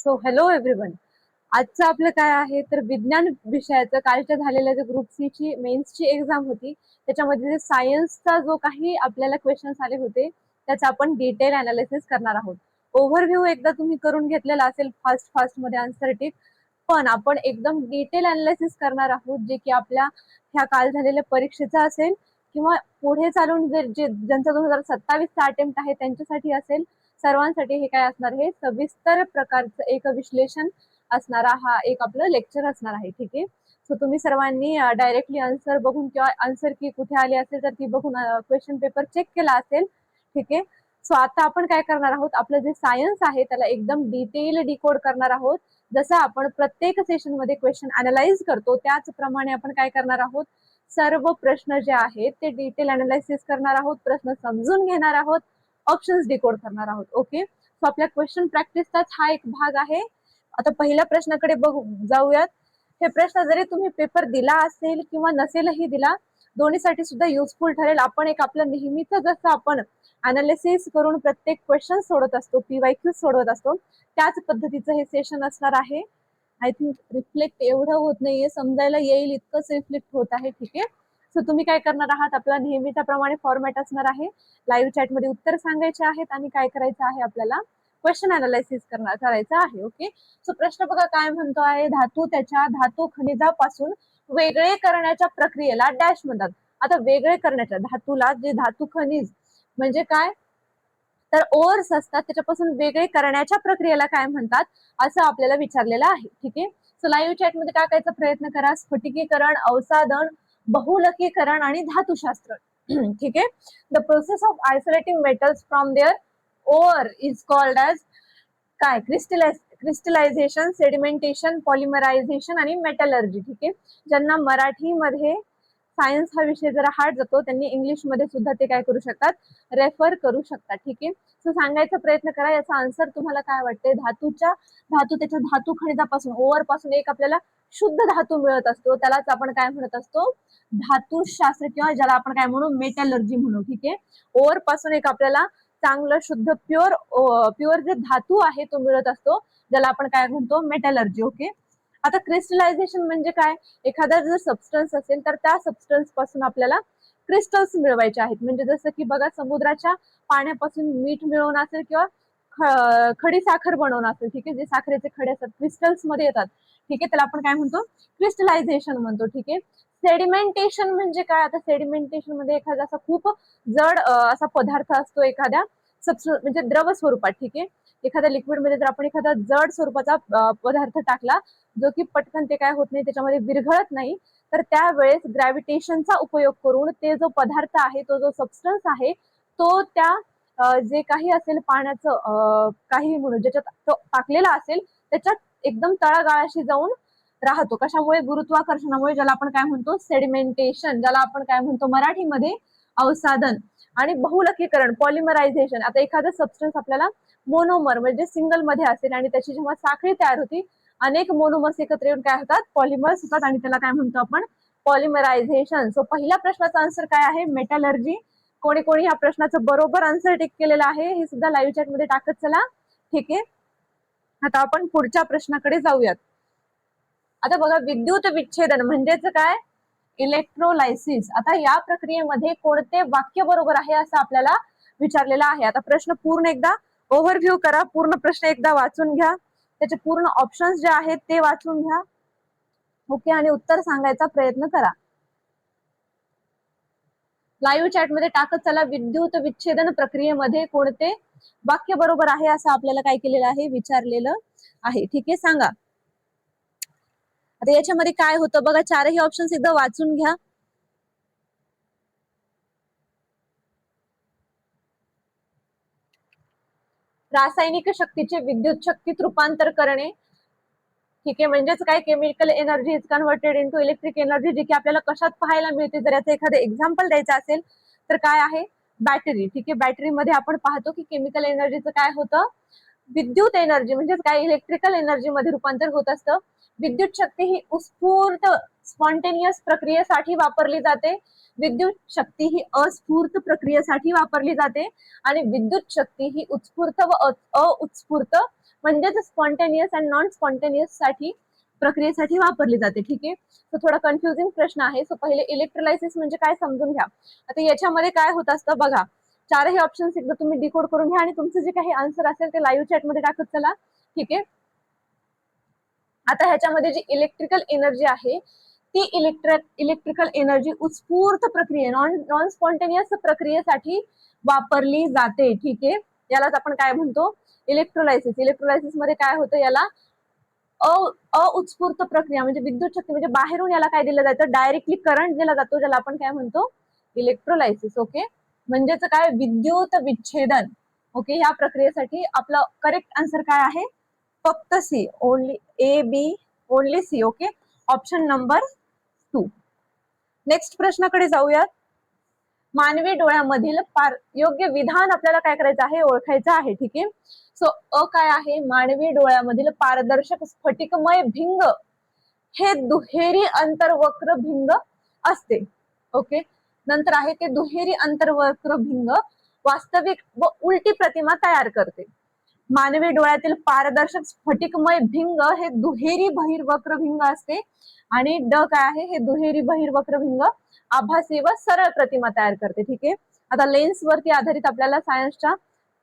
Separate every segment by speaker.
Speaker 1: So hello everyone. आजचं आपलं काय आहे तर विज्ञान विषयाचं कालच्या झालेल्या जे ग्रुप सी ची मेन्सची एक्झाम होती त्याच्यामध्ये जे सायन्सचा जो काही आपल्याला क्वेश्चन्स आले होते त्याचा आपण डिटेल अनालिसिस करणार आहोत. ओव्हरव्ह्यू एकदा तुम्ही करून घेतलेला असेल फास्ट फास्ट मध्ये आन्सर टिक, पण आपण एकदम डिटेल अनालिसिस करणार आहोत जे की आपल्या ह्या काल झालेल्या परीक्षेचा असेल किंवा पुढे चालून जे ज्यांचा 2027चा अटेम्प्ट आहे त्यांच्यासाठी असेल. सर्वांसाठी हे काय असणार, हे सविस्तर प्रकारचं एक विश्लेषण असणारा हा एक आपलं लेक्चर असणार आहे. ठीक आहे. सो तुम्ही सर्वांनी डायरेक्टली आन्सर बघून किंवा आन्सर की कुठे आली असेल तर ती बघून क्वेश्चन पेपर चेक केला असेल. ठीक आहे. सो आता आपण काय करणार आहोत, आपलं जे सायन्स आहे त्याला एकदम डिटेल डिकोड करणार आहोत. जसं आपण प्रत्येक सेशन मध्ये क्वेश्चन अनालाइज करतो त्याचप्रमाणे आपण काय करणार आहोत, सर्व प्रश्न जे आहेत ते डिटेल अनालायसिस करणार आहोत, प्रश्न समजून घेणार आहोत, ऑप्शन्स डिकोड करणार आहोत. ओके. सो आपल्या क्वेश्चन प्रॅक्टिसचाच हा एक भाग आहे. आता पहिल्या प्रश्नाकडे बघू जाऊयात. हे प्रश्न जरी तुम्ही पेपर दिला असेल किंवा नसेलही दिला, दोन्हीसाठी सुद्धा युजफुल ठरेल. आपण एक आपलं नेहमीच जसं आपण अनालिसिस करून प्रत्येक क्वेश्चन सोडत असतो, PYQ सोडवत असतो, त्याच पद्धतीचं हे सेशन असणार आहे. आय थिंक रिफ्लेक्ट एवढं होत नाहीये, समजायला येईल इतकंच रिफ्लेक्ट होत आहे. ठीक आहे. सो तुम्ही काय करणार आहात, आपला नेहमीच्या प्रमाणे फॉर्मॅट असणार आहे. लाईव्ह चॅट मध्ये उत्तर सांगायचे आहेत आणि काय करायचं आहे, आपल्याला क्वेश्चन अनालायसिस करायचं आहे. ओके. सो प्रश्न बघा काय म्हणतो आहे, धातू त्याच्या धातू खनिजापासून वेगळे करण्याच्या प्रक्रियेला डॅश म्हणतात. आता वेगळे करण्याच्या धातूला, जे धातू खनिज म्हणजे काय तर ओर्स असतात, त्याच्यापासून वेगळे करण्याच्या प्रक्रियेला काय म्हणतात असं आपल्याला विचारलेलं आहे. ठीक आहे. सो लाईव्ह चॅट मध्ये टाकायचा प्रयत्न करा. स्फटिकीकरण, अवसादन, बहुलकीकरण आणि धातुशास्त्र. ठीक आहे. The process of isolating metals from their ore is called as काय, क्रिस्टलायझेशन, सेडिमेंटेशन, पॉलिमरायझेशन आणि मेटलर्जी. ठीक आहे. ज्यांना मराठीमध्ये सायन्स हा विषय जरा हार्ड जातो त्यांनी इंग्लिश मध्ये सुद्धा ते काय करू शकतात, रेफर करू शकतात. ठीक आहे. सो सांगायचा प्रयत्न करा. याचा आन्सर तुम्हाला काय वाटते, धातू त्याच्या धातू खनिजापासून ओर पासून एक आपल्याला शुद्ध धातू मिळत असतो, त्यालाच आपण काय म्हणत असतो, धातुशास्त्र, किंवा ज्याला आपण काय म्हणू, मेटलर्जी म्हणू. ठीक आहे. ओर पासून एक आपल्याला चांगलं शुद्ध प्युअर जे धातू आहे तो मिळत असतो, ज्याला आपण काय म्हणतो, मेटलर्जी. ओके. आता क्रिस्टलायझेशन म्हणजे काय, एखादा जर सबस्टन्स असेल तर त्या सबस्टन्स पासून आपल्याला क्रिस्टल्स मिळवायचे आहेत. म्हणजे जसं की बघा, समुद्राच्या पाण्यापासून मीठ मिळवणं असेल किंवा खडी साखर बनवणं असेल. ठीक आहे. जे साखरेचे खडे असतात क्रिस्टल्स मध्ये येतात. ठीक आहे. त्याला आपण काय म्हणतो, क्रिस्टलायझेशन म्हणतो. ठीक आहे. सेडिमेंटेशन म्हणजे काय, आता सेडिमेंटेशन मध्ये एखादा असा खूप जड असा पदार्थ असतो एखाद्या म्हणजे द्रव स्वरूपात. ठीक आहे. एखाद्या लिक्विड मध्ये जर आपण एखादा जड स्वरूपाचा पदार्थ टाकला जो की पटकन ते काय होत नाही, त्याच्यामध्ये विरघळत नाही, तर त्यावेळेस ग्रॅव्हिटेशनचा उपयोग करून ते जो पदार्थ आहे, तो जो सबस्टन्स आहे, तो त्या जे काही असेल पाण्याचं काही म्हणून ज्याच्यात तो टाकलेला असेल त्याच्यात एकदम तळागाळाशी जाऊन राहतो. कशामुळे, गुरुत्वाकर्षणामुळे, ज्याला आपण काय म्हणतो सेडिमेंटेशन, ज्याला आपण काय म्हणतो मराठीमध्ये अवसादन. आणि बहुलकीकरण, पॉलिमरायझेशन. आता एखादा सबस्टन्स आपल्याला मोनोमर म्हणजे सिंगल मध्ये असेल आणि त्याची जेव्हा साखळी तयार होती, अनेक मोनोमर्स एकत्र येऊन काय होतात, पॉलिमर्स होतात आणि त्याला काय म्हणतो आपण, पॉलिमरायझेशन. सो पहिल्या प्रश्नाचा आन्सर काय आहे, मेटलर्जी. कोणी कोणी ह्या प्रश्नाचं बरोबर आन्सर टिक केलेलं आहे, हे सुद्धा लाईव्ह चॅट मध्ये टाकत चला. ठीक आहे. आता आपण पुढच्या प्रश्नाकडे जाऊयात. आता बघा, विद्युत विच्छेदन म्हणजेच काय, इलेक्ट्रोलायसिस. आता या प्रक्रियेमध्ये कोणते वाक्य बरोबर आहे असं आपल्याला विचारलेलं आहे. आता प्रश्न पूर्ण एकदा ओव्हरव्ह्यू करा, पूर्ण प्रश्न एकदा वाचून घ्या, त्याचे पूर्ण ऑप्शन्स जे आहेत ते वाचून घ्या. ओके. आणि उत्तर सांगायचा प्रयत्न करा. लाईव्ह चॅट मध्ये टाकत चला, विद्युत विच्छेदन प्रक्रियेमध्ये कोणते वाक्य बरोबर आहे असं आपल्याला काय केलेलं आहे, विचारलेलं आहे. ठीक आहे. सांगा. आता याच्यामध्ये काय होतं बघा, चारही ऑप्शन्स एकदा वाचून घ्या. रासायनिक शक्तीचे विद्युत शक्तीत रूपांतर करणे. ठीक आहे. म्हणजेच काय, chemical energy is converted into electric energy, जी की आपल्याला कशात पाहायला मिळते. जर याचं एखादं एक्झाम्पल द्यायचं असेल तर काय आहे, बॅटरी. ठीक आहे. बॅटरीमध्ये आपण पाहतो की केमिकल एनर्जीचं काय होतं, विद्युत एनर्जी म्हणजेच काय, इलेक्ट्रिकल एनर्जी मध्ये रूपांतर होत असतं. विद्युत शक्ती ही उत्स्फूर्त स्पॉन्टेनियस प्रक्रियेसाठी वापरली जाते, विद्युत शक्ती ही अस्फूर्त प्रक्रियेसाठी वापरली जाते, आणि विद्युत शक्ती ही उत्स्फूर्त व अउत्स्फूर्त म्हणजेच स्पॉन्टेनियस अँड नॉन स्पॉन्टेनियस साठी प्रक्रियेसाठी वापरली जाते. ठीक आहे, तो थोडा कन्फ्युजिंग प्रश्न आहे. सो पहिले इलेक्ट्रोलायसिस म्हणजे काय समजून घ्या. आता याच्यामध्ये काय होत असतं बघा, चारही ऑप्शन्स एकदा तुम्ही डिकोड करून घ्या आणि तुमचं जे काही आन्सर असेल ते लाईव्ह चॅट मध्ये टाकत चला. ठीक आहे, आता ह्याच्यामध्ये जी इलेक्ट्रिकल एनर्जी आहे ती इलेक्ट्रिकल एनर्जी उत्स्फूर्त प्रक्रिये नॉन स्पॉन्टेनियस प्रक्रियेसाठी वापरली जाते. ठीक आहे, यालाच आपण काय म्हणतो, इलेक्ट्रोलायसिस. इलेक्ट्रोलायसिस मध्ये काय होतं, याला अउत्स्फूर्त प्रक्रिया म्हणजे विद्युत शक्ती म्हणजे बाहेरून याला काय दिलं जातं, डायरेक्टली करंट दिला जातो, ज्याला आपण काय म्हणतो, इलेक्ट्रोलायसिस. ओके, म्हणजेच काय, विद्युत विच्छेदन. ओके, ह्या प्रक्रियेसाठी आपला करेक्ट आन्सर काय आहे, फक्त C, only A B only C. Okay, option number 2. Next प्रश्नाकडे जाऊयात. मानवी डोळ्यामधील योग्य विधान आपल्याला काय करायचं आहे, ओळखायचं आहे. ठीक आहे, सो काय आहे, मानवी डोळ्यामधील पारदर्शक स्फटिकमय भिंग हे दुहेरी अंतर्वक्र भिंग असते. ओके, नंतर आहे ते दुहेरी अंतर्वक्र भिंग वास्तविक व उलटी प्रतिमा तयार करते. मानवी डोळ्यातील पारदर्शक स्फटिकमय भिंग हे दुहेरी बहिर्वक्र भिंग असते, आणि ड काय आहे, हे दुहेरी बहिर्वक्र भिंग आभासी व सरळ प्रतिमा तयार करते. ठीक आहे, आता लेन्स वरती आधारित आपल्याला सायन्सचा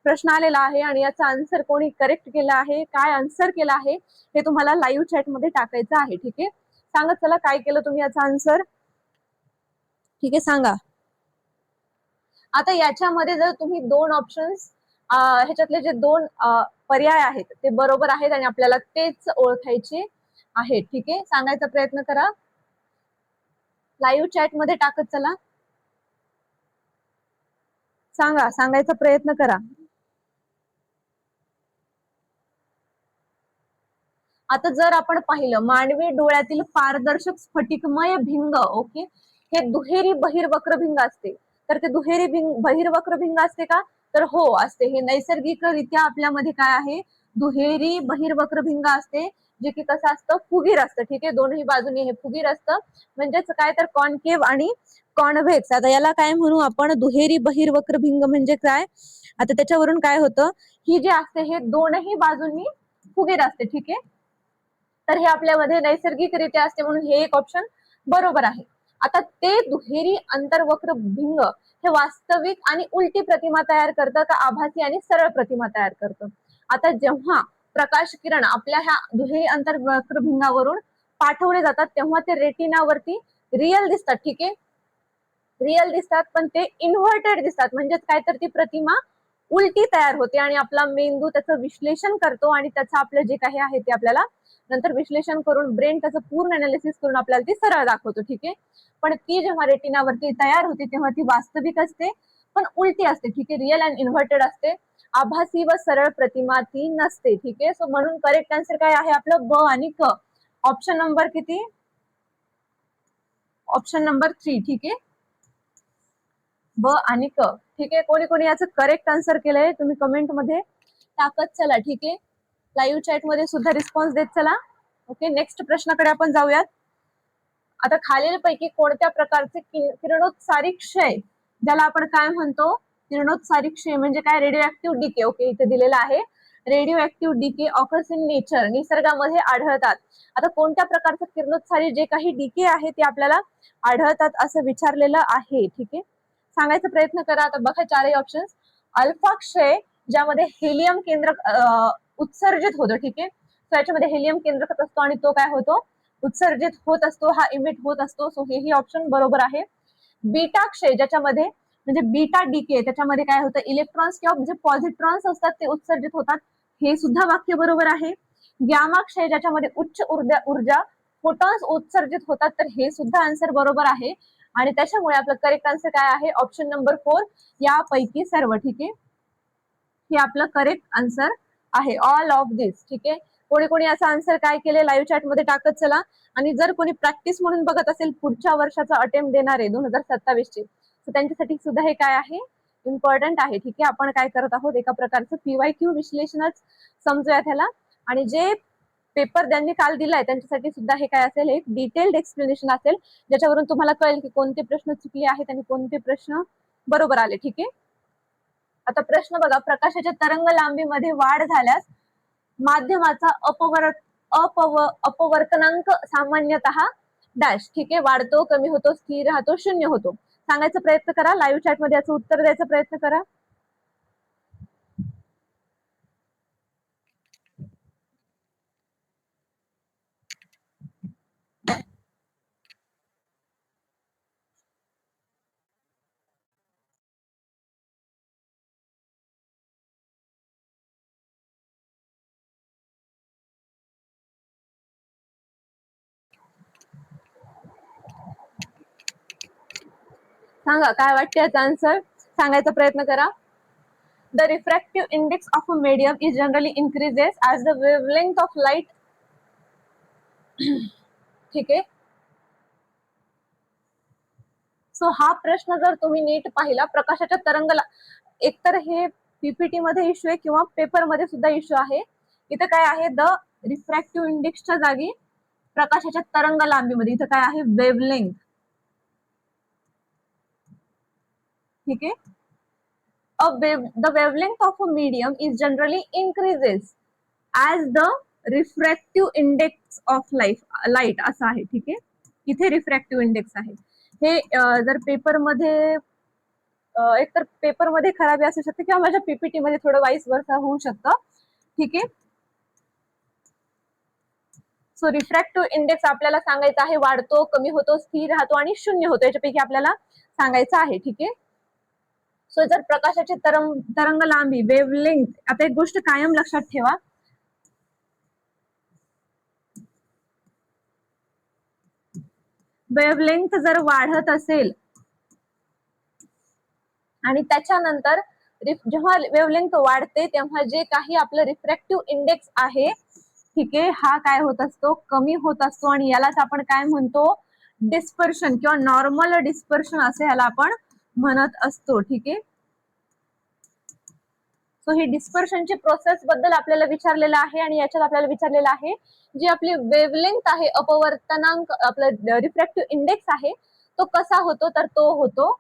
Speaker 1: प्रश्न आलेला आहे, आणि याचा आन्सर कोणी करेक्ट केला आहे, काय आन्सर केला आहे, हे तुम्हाला लाईव्ह चॅट मध्ये टाकायचं आहे. ठीक आहे, सांगा चला काय केलं तुम्ही याचा आन्सर. ठीक आहे, सांगा. आता याच्यामध्ये जर तुम्ही दोन ऑप्शन्स ह्याच्यातले जे दोन पर्याय आहेत ते बरोबर आहेत आणि आपल्याला तेच ओळखायचे आहेत. ठीक आहे, सांगायचा प्रयत्न करा, लाईव्ह चॅट मध्ये टाकत चला, सांगा, सांगायचा प्रयत्न करा. आता जर आपण पाहिलं, मानवी डोळ्यातील पारदर्शक स्फटिकमय भिंग, ओके, हे दुहेरी बहिर्वक्र भिंग असते. तर ते दुहेरी बहिर्वक्र भिंग असते का, तर हो असते. हे नैसर्गिकरित्या आपल्यामध्ये काय आहे, दुहेरी बहिर्वक्र भिंग असते, जे की कसं असतं, फुगीर असतं. ठीक आहे, दोन्ही बाजूने हे फुगीर असतं, म्हणजेच काय, तर कॉन्केव्ह आणि कॉन्व्हेक्स. आता याला काय म्हणू आपण, दुहेरी बहिर्वक्र भिंग म्हणजे काय, आता त्याच्यावरून काय होतं, ही जे असते हे दोनही बाजूंनी फुगीर असते. ठीक आहे, तर हे आपल्यामध्ये नैसर्गिकरित्या असते, म्हणून हे एक ऑप्शन बरोबर आहे. आता ते दुहेरी अंतर्वक्र भिंग हे वास्तविक आणि उलटी प्रतिमा तयार करतं का आभासी आणि सरळ प्रतिमा तयार करतं. आता जेव्हा प्रकाश किरण आपल्या ह्या दुहेरी अंतर्वक्र भिंगावरून पाठवले जातात तेव्हा ते रेटिनावरती रिअल दिसतात. ठीक आहे, रिअल दिसतात, पण ते इन्व्हर्टेड दिसतात, म्हणजेच काय, तर ती प्रतिमा उलटी तयार होते आणि आपला मेंदू त्याचं विश्लेषण करतो आणि त्याचं आपलं जे काही आहे ते आपल्याला नंतर विश्लेषण करून ब्रेन त्याचं पूर्ण अनालिसिस करून आपल्याला ती सरळ दाखवतो. ठीक आहे, पण ती जेव्हा रेटिनावरती तयार होते तेव्हा ती वास्तविक असते, पण उलटी असते. ठीक आहे, रिअल अँड इन्व्हर्टेड असते, आभासी व सरळ प्रतिमा ती नसते. ठीक आहे, सो म्हणून करेक्ट आन्सर काय आहे आपलं, ब आणि क, ऑप्शन नंबर किती, ऑप्शन नंबर 3. ठीक आहे, ब आणि क. ठीक आहे, कोणी कोणी याचं करेक्ट आन्सर केलंय तुम्ही कमेंट मध्ये टाकत चला. ठीक आहे, लाईव्ह चॅट मध्ये सुद्धा रिस्पॉन्स देत चला. ओके, नेक्स्ट प्रश्नाकडे आपण जाऊयात. आता खालीलपैकी कोणत्या प्रकारचे किरणोत्सारी क्षय, ज्याला आपण काय म्हणतो, किरणोत्सारी क्षय म्हणजे काय, रेडिओ ऍक्टिव्ह डीके. ओके, इथे दिलेला आहे, radioactive decay occurs in nature, निसर्गामध्ये आढळतात. आता कोणत्या प्रकारचं किरणोत्सारी जे काही डीके आहे ते आपल्याला आढळतात असं विचारलेलं आहे. ठीक आहे, सांगायचा प्रयत्न करा. आता बघा चारही ऑप्शन. अल्फा क्षय, ज्यामध्ये हेलियम केंद्रक उत्सर्जित होतो. ठीक आहे, सो याच्यामध्ये हेलियम केंद्रक असतो आणि तो काय होतो, उत्सर्जित होत असतो, हा इमिट होत असतो. सो हेही ऑप्शन बरोबर आहे. बीटा क्षय, ज्याच्यामध्ये म्हणजे बीटा डीके, त्याच्यामध्ये काय होतं, इलेक्ट्रॉन्स किंवा जे पॉझिट्रॉन्स असतात ते उत्सर्जित होतात, हे सुद्धा वाक्य बरोबर आहे. गॅमा क्षय, ज्याच्यामध्ये उच्च ऊर्जा फोटॉन्स उत्सर्जित होतात, तर हे सुद्धा आन्सर बरोबर आहे. आणि त्याच्यामुळे आपलं करेक्ट आन्सर काय आहे, ऑप्शन नंबर 4, यापैकी सर्व. ठीक आहे, हे आपलं करेक्ट आन्सर आहे, ऑल ऑफ दिस. ठीक आहे, कोणी कोणी असं आन्सर काय केले लाईव्ह चॅट मध्ये टाकत चला. आणि जर कोणी प्रॅक्टिस म्हणून बघत असेल, पुढच्या वर्षाचा अटेम्प्ट देणार आहे 2027 चे, तर त्यांच्यासाठी सुद्धा हे काय आहे, इम्पॉर्टंट आहे. ठीक आहे, आपण काय करत आहोत, एका प्रकारचं PYQ विश्लेषणच समजूया त्याला. आणि जे पेपर ज्यांनी काल दिलाय त्यांच्यासाठी सुद्धा हे काय असेल, एक डिटेल्ड एक्सप्लेनेशन असेल, ज्याच्यावरून तुम्हाला कळेल की कोणते प्रश्न चुकले आहेत आणि कोणते प्रश्न बरोबर आले. ठीक आहे. आता प्रश्न बघा, प्रकाशाच्या तरंग लांबीमध्ये वाढ झाल्यास माध्यमाचा अपवर्तनांक सामान्यतः डॅश. ठीक आहे. वाढतो, कमी होतो, स्थिर राहतो, शून्य होतो. सांगायचा प्रयत्न करा. लाईव्ह चॅट मध्ये याचं उत्तर द्यायचा प्रयत्न करा. सांगा काय वाटते याचा आन्सर, सांगायचा प्रयत्न करा. The refractive index of a medium is generally increases as the wavelength of light. ठीक आहे. सो हा प्रश्न जर तुम्ही नीट पाहिला, प्रकाशाच्या तरंगला, एकतर हे पीपीटी मध्ये इश्यू आहे किंवा पेपर मध्ये सुद्धा इश्यू आहे. इथं काय आहे, द रिफ्रॅक्टिव्ह इंडेक्सच्या जागी प्रकाशाच्या तरंग लांबीमध्ये इथं काय आहे, वेवलेंथ. ठीक आहे. the wavelength of a medium is generally increases as the refractive index of light असं आहे. ठीक आहे. इथे रिफ्रॅक्टिव्ह इंडेक्स आहे. हे जर पेपर मध्ये एकतर पेपर मध्ये खराबी असू शकते किंवा माझ्या पीपीटी मध्ये थोडं वाईस वर्सा होऊ शकतं. ठीक आहे. सो रिफ्रॅक्टिव्ह इंडेक्स आपल्याला सांगायचा आहे, वाढतो, कमी होतो, स्थिर राहतो आणि शून्य होतो, याच्यापैकी आपल्याला सांगायचं आहे. ठीक आहे. सो जर प्रकाशाची तरंग लांबी वेवलेंथ, आता एक गोष्ट कायम लक्षात ठेवा, वेवलेंथ जर वाढत असेल आणि त्याच्यानंतर जेव्हा वेवलेंथ वाढते तेव्हा जे काही आपलं रिफ्रॅक्टिव्ह इंडेक्स आहे, ठीक आहे, हा काय होत असतो, कमी होत असतो आणि यालाच आपण काय म्हणतो, डिस्पर्शन किंवा नॉर्मल डिस्पर्शन असे याला आपण म्हणत असतो. ठीक आहे. सो ही डिस्पर्शनची प्रोसेस बद्दल आपल्याला विचारलेलं आहे आणि याच्यात आपल्याला विचारलेलं आहे जी आपली वेवलेंथ आहे, अपवर्तनांक, आपला रिफ्रॅक्टिव्ह इंडेक्स आहे, तो कसा होतो, तर तो होतो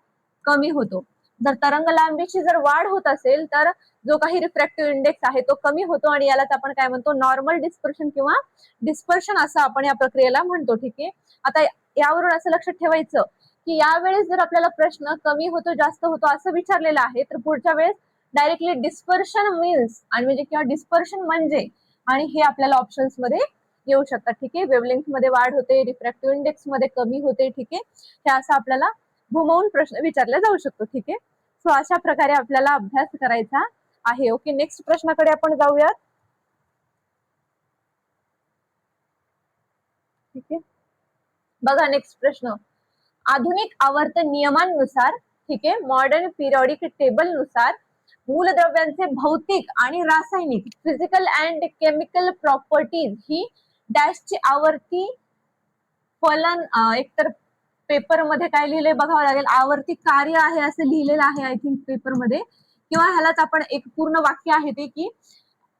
Speaker 1: कमी होतो. जर तरंग लांबीची जर वाढ होत असेल तर जो काही रिफ्रॅक्टिव्ह इंडेक्स आहे तो कमी होतो आणि यालाच आपण काय म्हणतो, नॉर्मल डिस्पर्शन किंवा डिस्पर्शन असं आपण या प्रक्रियेला म्हणतो. ठीक आहे. आता यावरून असं लक्षात ठेवायचं की यावेळेस जर आपल्याला प्रश्न कमी होतो, जास्त होतो असं विचारलेलं आहे, तर पुढच्या वेळेस डायरेक्टली डिस्पर्शन मीन्स आणि म्हणजे किंवा डिस्पर्शन म्हणजे आणि हे आपल्याला ऑप्शन्स मध्ये येऊ शकतात. ठीक आहे. वेवलेंथ मध्ये वाढ होते, रिफ्रॅक्टिव्ह इंडेक्स मध्ये कमी होते. ठीक आहे. हे असं आपल्याला घुमवून प्रश्न विचारला जाऊ शकतो. ठीक आहे. सो अशा प्रकारे आपल्याला अभ्यास करायचा आहे. ओके. नेक्स्ट प्रश्नाकडे आपण जाऊयात. ठीक आहे. बघा नेक्स्ट प्रश्न, आधुनिक आवर्त नियमांनुसार, ठीक आहे, मॉडर्न पिरियडिक टेबल नुसार मूलद्रव्यांचे भौतिक आणि रासायनिक, फिजिकल अँड केमिकल प्रॉपर्टीज ही डॅशची आवर्ती फलन, एकतर पेपर मध्ये काय लिहिलंय बघावं लागेल, आवर्ती कार्य आहे असं लिहिलेलं आहे आय थिंक पेपर मध्ये, किंवा ह्यालाच आपण एक पूर्ण वाक्य आहे ते की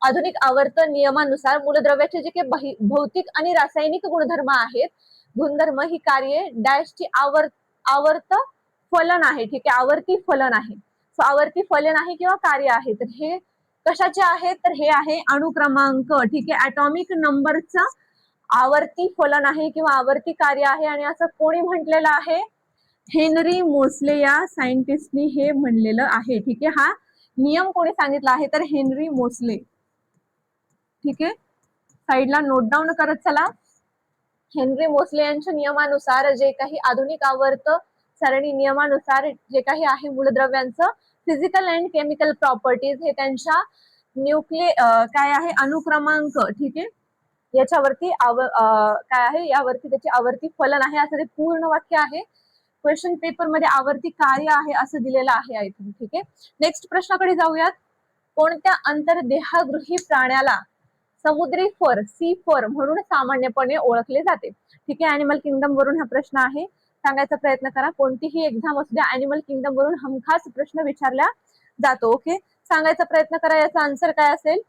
Speaker 1: आधुनिक आवर्त नियमानुसार मूलद्रव्याचे जे काही भौतिक आणि रासायनिक गुणधर्म आहेत, गुणधर्म ही कार्ये डॅशची आवर्त फलन आहे. ठीक आहे. आवर्ती फलन आहे. सो आवर्ती फलन आहे किंवा कार्य आहे, तर हे कशाचे आहे, तर हे आहे अणुक्रमांक. ठीक आहे. ऍटॉमिक नंबरचा आवर्ती फलन आहे किंवा आवर्ती कार्य आहे आणि असं कोणी म्हटलेलं आहे, हेनरी मोसले या सायंटिस्टनी हे म्हणलेलं आहे. ठीक आहे. हा नियम कोणी सांगितला आहे, तर हेनरी मोसले. ठीक आहे. साईडला नोट डाऊन करत चला. हेनरी मोसले यांच्या नियमानुसार जे काही आधुनिक आवर्त सरणी नियमानुसार जे काही आहे मूलद्रव्यांचं फिजिकल अँड केमिकल प्रॉपर्टीज हे त्यांच्या काय आहे, अनुक्रमांक, ठीक आहे, याच्यावरती काय आहे, यावरती त्याची आवर्ती फलन आहे असं ते पूर्ण वाक्य आहे. क्वेश्चन पेपर मध्ये आवर्ती कार्य आहे असं दिलेलं आहे आय थिंक. ठीक आहे. नेक्स्ट प्रश्नाकडे जाऊयात. कोणत्या अंतर्देहगृही प्राण्याला समुद्री फर, सी फर म्हणून सामान्यपणे ओळखले जाते? ठीक आहे. अॅनिमल किंगडम वरून हा प्रश्न आहे, सांगायचा प्रयत्न करा. कोणतीही एक्झाम असू द्या, अॅनिमल किंगडम वरून हमखास प्रश्न विचारला जातो. ओके. सांगायचा प्रयत्न करा याचा आन्सर काय असेल,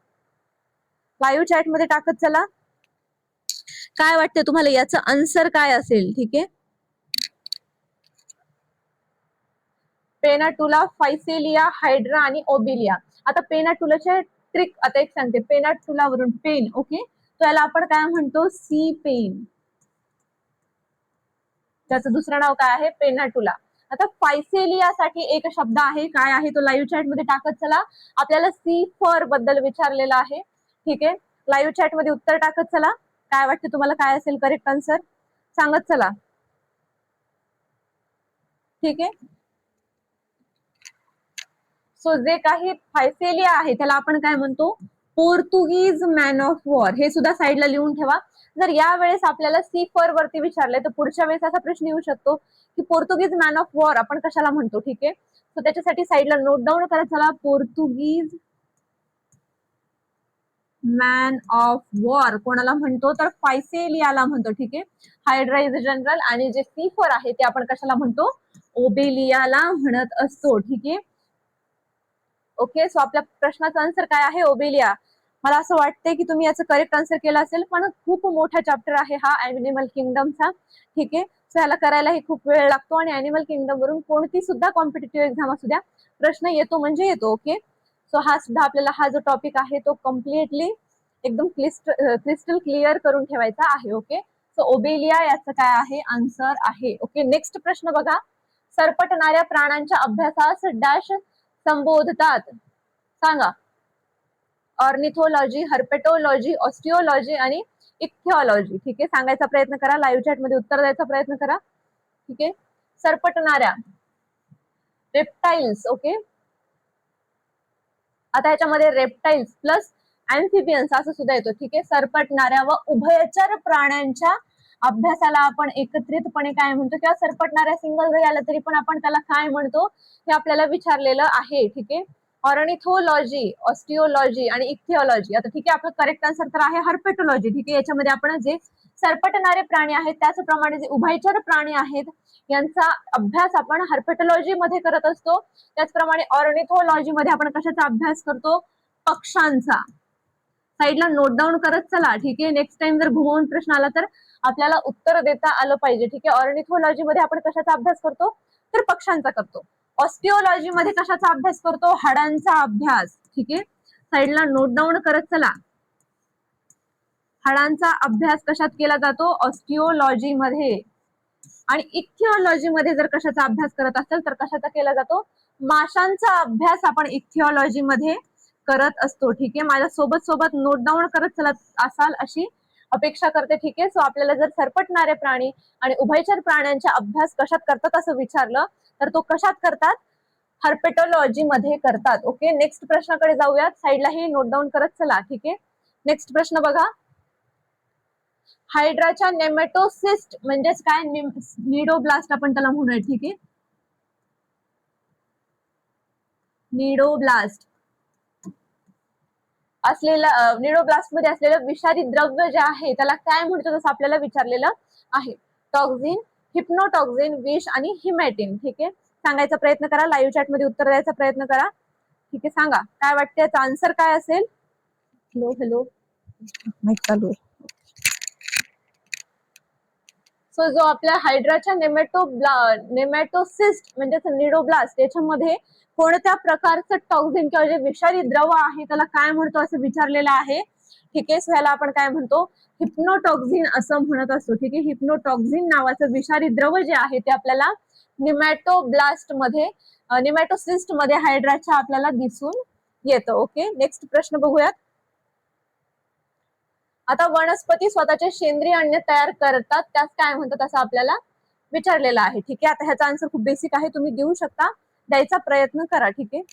Speaker 1: लाईव्ह चॅट मध्ये टाकत चला. काय वाटतं तुम्हाला याचं आन्सर काय असेल? ठीक आहे, पेनाटुला, फायसेलिया, हायड्रा आणि ओबिलिया. आता पेनाटुलाचे ट्रिक आता एक सांगते. पेनाटुलावरून पेन, ओके, त्याला आपण काय म्हणतो? Sea pen. त्याचं दुसरं नाव काय आहे? पेनाटुला. आता फायसेलियासाठी एक शब्द आहे, काय आहे तो लाईव्ह चॅट मध्ये टाकत चला. आपल्याला सी फॉर बद्दल विचारलेलं आहे. ठीक आहे, लाईव्ह चॅट मध्ये उत्तर टाकत चला. काय वाटतं तुम्हाला काय असेल करेक्ट आन्सर? सांगत चला. ठीक आहे, सो जे काही फायसेलिया आहे त्याला आपण काय म्हणतो? पोर्तुगीज मॅन ऑफ वॉर. हे सुद्धा साईडला लिहून ठेवा. जर या वेळेस आपल्याला सी फॉर वरती विचारले तर पुढच्या वेळेस असा प्रश्न येऊ शकतो की पोर्तुगीज मॅन ऑफ वॉर आपण कशाला म्हणतो? ठीक आहे, सो त्याच्यासाठी साईडला नोट डाऊन करा चला. पोर्तुगीज मॅन ऑफ वॉर कोणाला म्हणतो? तर फायसेलियाला म्हणतो. ठीक आहे, हायड्रा इज जनरल आणि जे सी फॉर आहे ते आपण कशाला म्हणतो? ओबेलियाला म्हणत असतो. ठीक आहे, ओके, सो आपल्या प्रश्नाचा आन्सर काय आहे? ओबेलिया. मला असं वाटतंय की तुम्ही याचं करेक्ट आन्सर केलं असेल, पण खूप मोठा चॅप्टर आहे हा ॲनिमल किंगडमचा. ठीक आहे, सो याला करायलाही खूप वेळ लागतो आणि ॲनिमल किंगडम वरून कोणती सुद्धा कॉम्पिटेटिव्ह एक्झाम असू द्या प्रश्न येतो म्हणजे येतो. ओके, सो हा सुद्धा आपल्याला हा जो टॉपिक आहे तो कम्प्लिटली एकदम क्रिस्टल क्लिअर करून ठेवायचा आहे. ओके, सो ओबेलिया याचं काय आहे? आन्सर आहे. ओके, नेक्स्ट प्रश्न बघा. सरपटणाऱ्या प्राण्यांच्या अभ्यासास डॅश संबोधतात? सांगा. ऑर्निथोलॉजी, हर्पेटोलॉजी, ऑस्टिओलॉजी आणि इक्थिओलॉजी. ठीक आहे, सांगायचा प्रयत्न करा. लाईव्ह चॅट मध्ये उत्तर द्यायचा प्रयत्न करा. ठीक आहे, सरपटणाऱ्या रेप्टाइल्स. ओके, आता याच्यामध्ये रेप्टाइल्स प्लस अँफिबियन्स असं सुद्धा येतो. ठीक आहे, सरपटणाऱ्या व उभयचर प्राण्यांच्या अभ्यासाला आपण एकत्रितपणे काय म्हणतो? किंवा सरपटणाऱ्या सिंगल जरी आलं तरी पण आपण त्याला काय म्हणतो हे आपल्याला विचारलेलं आहे. ठीक आहे, ऑर्निथोलॉजी, ऑस्टिओलॉजी आणि इक्थिओलॉजी. आता ठीक आहे, आपलं करेक्ट आन्सर तर आहे हर्पेटोलॉजी. ठीक आहे, याच्यामध्ये आपण जे सरपटणारे प्राणी आहेत त्याचप्रमाणे जे उभयचर प्राणी आहेत यांचा अभ्यास आपण हर्पेटोलॉजी मध्ये करत असतो. त्याचप्रमाणे ऑर्निथोलॉजी मध्ये आपण कशाचा अभ्यास करतो? पक्ष्यांचा. साईडला नोट डाऊन करत चला. ठीक आहे, नेक्स्ट टाइम जर घुमवून प्रश्न आला तर आपल्याला उत्तर देता आलं पाहिजे. ठीक आहे, ऑर्निथोलॉजी मध्ये आपण कशाचा अभ्यास करतो? तर पक्ष्यांचा करतो. ऑस्टिओलॉजी मध्ये कशाचा अभ्यास करतो? हाडांचा अभ्यास. ठीक आहे, साईडला नोट डाऊन करत चला. हाडांचा अभ्यास कशात केला जातो? ऑस्टिओलॉजी मध्ये. आणि इक्थिओलॉजी मध्ये जर कशाचा अभ्यास करत असेल तर कशाचा केला जातो? माशांचा अभ्यास आपण इक्थिओलॉजी मध्ये करत असतो. ठीक आहे, माझ्या सोबत सोबत नोट डाऊन करत चलत असाल अशी अपेक्षा करते. ठीक आहे, सो आपल्याला जर सरपटणारे प्राणी आणि उभयचर प्राण्यांचा अभ्यास कशात करतात असं विचारलं तर तो कशात करतात? हर्पेटोलॉजी मध्ये करतात. ओके, नेक्स्ट प्रश्नाकडे जाऊयात. साईडला ही नोट डाऊन करत चला. ठीक आहे, नेक्स्ट प्रश्न बघा. हायड्राच्या नेमॅटोसिस्ट म्हणजेच काय? निडोब्लास्ट आपण त्याला म्हणूया. ठीक आहे, निडोब्लास्ट असलेलं निडोब्लास्ट मध्ये असलेलं विषारी द्रव्य जे आहे त्याला काय म्हणतो तसं आपल्याला विचारलेलं आहे. टॉक्झिन, हिप्नोटॉक्झिन, विष आणि हिमॅटिन. ठीक आहे, सांगायचा प्रयत्न करा. लाईव्ह चॅट मध्ये उत्तर द्यायचा प्रयत्न करा. ठीक आहे, सांगा काय वाटतं याचा आन्सर काय असेल? हॅलो हॅलो, माईक चालू आहे. सो जो आपल्या हायड्राच्या नेमॅटोसिस्ट म्हणजे निडोब्लास्ट याच्यामध्ये कोणत्या प्रकारचं टॉक्झिन किंवा जे विषारी द्रव आहे त्याला काय म्हणतो असं विचारलेलं आहे. ठीक आहे, ह्याला आपण काय म्हणतो? हिप्नोटॉक्झिन असं म्हणत असतो. ठीक आहे, हिप्नोटॉक्झिन नावाचं विषारी द्रव जे आहे ते आपल्याला निमॅटोब्लास्ट मध्ये निमॅटोसिस्ट मध्ये हायड्राच्या आपल्याला दिसून येतं. ओके, नेक्स्ट प्रश्न बघूयात. आता वनस्पती स्वतःचे सेंद्रिय अन्न तयार करतात त्यास काय म्हणतात असं आपल्याला विचारलेलं आहे. ठीक आहे, आता ह्याचा आन्सर खूप बेसिक आहे, तुम्ही देऊ शकता, द्यायचा प्रयत्न करा. ठीक आहे,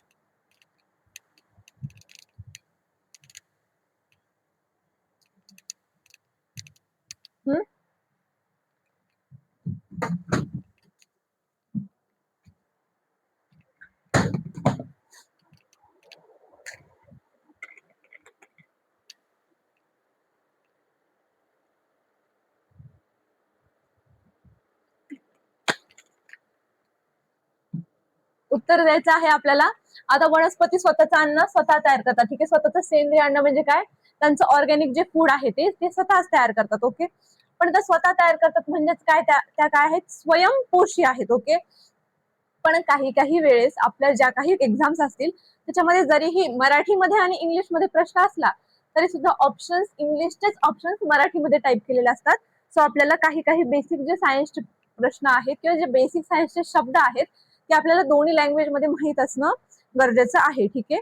Speaker 1: उत्तर द्यायचं आहे आपल्याला. आता वनस्पती स्वतःचं अन्न स्वतः तयार करतात. ठीक आहे, स्वतःचं सेंद्रिय अन्न म्हणजे काय? त्यांचं ऑर्गॅनिक जे फूड आहे ते स्वतःच तयार करतात. ओके, पण त्या स्वतः तयार करतात म्हणजेच काय, त्या काय आहेत, स्वयंपोषी आहेत. ओके, पण काही काही वेळेस आपल्या ज्या काही एक्झाम्स असतील त्याच्यामध्ये जरीही मराठीमध्ये आणि इंग्लिशमध्ये प्रश्न असला तरी सुद्धा ऑप्शन्स इंग्लिशचेच ऑप्शन्स मराठीमध्ये टाईप केलेले असतात. सो आपल्याला काही काही बेसिक जे सायन्सचे प्रश्न आहेत किंवा जे बेसिक सायन्सचे शब्द आहेत ते आपल्याला दोन्ही लँग्वेज मध्ये माहित असणं गरजेचं आहे. ठीक आहे.